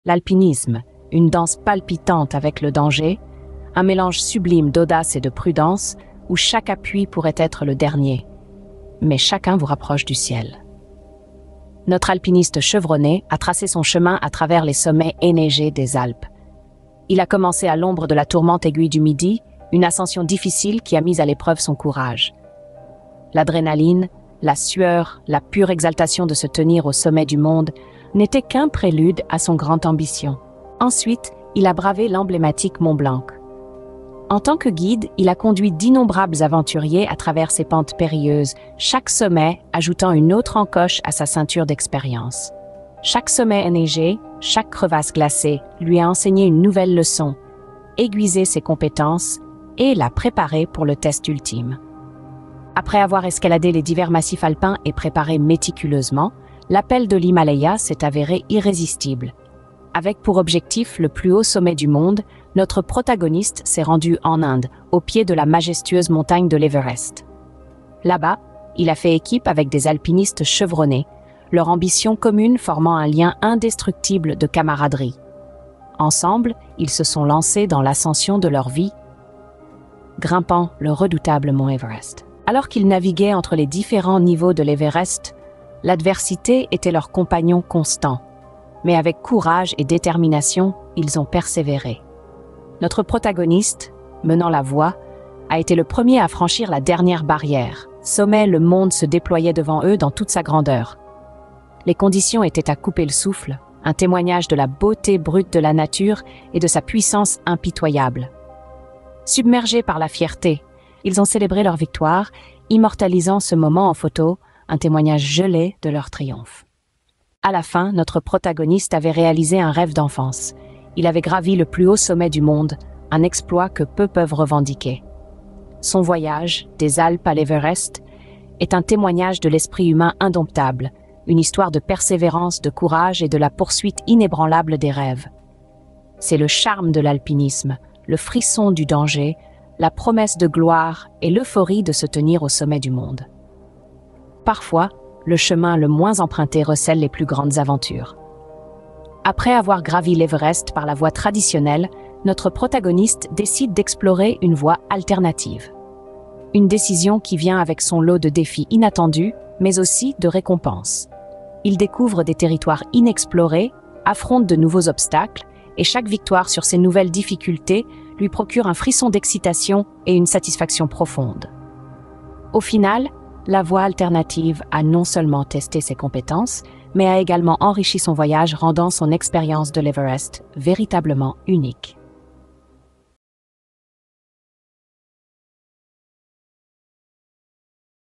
L'alpinisme, une danse palpitante avec le danger, un mélange sublime d'audace et de prudence où chaque appui pourrait être le dernier, mais chacun vous rapproche du ciel. Notre alpiniste chevronné a tracé son chemin à travers les sommets enneigés des Alpes. Il a commencé à l'ombre de la tourmente aiguille du Midi, une ascension difficile qui a mis à l'épreuve son courage. L'adrénaline, la sueur, la pure exaltation de se tenir au sommet du monde n'étaient qu'un prélude à son grande ambition. Ensuite, il a bravé l'emblématique Mont Blanc. En tant que guide, il a conduit d'innombrables aventuriers à travers ces pentes périlleuses, chaque sommet ajoutant une autre encoche à sa ceinture d'expérience. Chaque sommet enneigé, chaque crevasse glacée lui a enseigné une nouvelle leçon, aiguisé ses compétences et l'a préparé pour le test ultime. Après avoir escaladé les divers massifs alpins et préparé méticuleusement, l'appel de l'Himalaya s'est avéré irrésistible. Avec pour objectif le plus haut sommet du monde, notre protagoniste s'est rendu en Inde, au pied de la majestueuse montagne de l'Everest. Là-bas, il a fait équipe avec des alpinistes chevronnés, leur ambition commune formant un lien indestructible de camaraderie. Ensemble, ils se sont lancés dans l'ascension de leur vie, grimpant le redoutable mont Everest. Alors qu'ils naviguaient entre les différents niveaux de l'Everest, l'adversité était leur compagnon constant. Mais avec courage et détermination, ils ont persévéré. Notre protagoniste, menant la voie, a été le premier à franchir la dernière barrière. Sommet, le monde se déployait devant eux dans toute sa grandeur. Les conditions étaient à couper le souffle, un témoignage de la beauté brute de la nature et de sa puissance impitoyable. Submergés par la fierté, ils ont célébré leur victoire, immortalisant ce moment en photo, un témoignage gelé de leur triomphe. À la fin, notre protagoniste avait réalisé un rêve d'enfance. Il avait gravi le plus haut sommet du monde, un exploit que peu peuvent revendiquer. Son voyage, des Alpes à l'Everest, est un témoignage de l'esprit humain indomptable, une histoire de persévérance, de courage et de la poursuite inébranlable des rêves. C'est le charme de l'alpinisme, le frisson du danger, la promesse de gloire et l'euphorie de se tenir au sommet du monde. Parfois, le chemin le moins emprunté recèle les plus grandes aventures. Après avoir gravi l'Everest par la voie traditionnelle, notre protagoniste décide d'explorer une voie alternative. Une décision qui vient avec son lot de défis inattendus, mais aussi de récompenses. Il découvre des territoires inexplorés, affronte de nouveaux obstacles, et chaque victoire sur ces nouvelles difficultés lui procure un frisson d'excitation et une satisfaction profonde. Au final, la voie alternative a non seulement testé ses compétences, mais a également enrichi son voyage, rendant son expérience de l'Everest véritablement unique.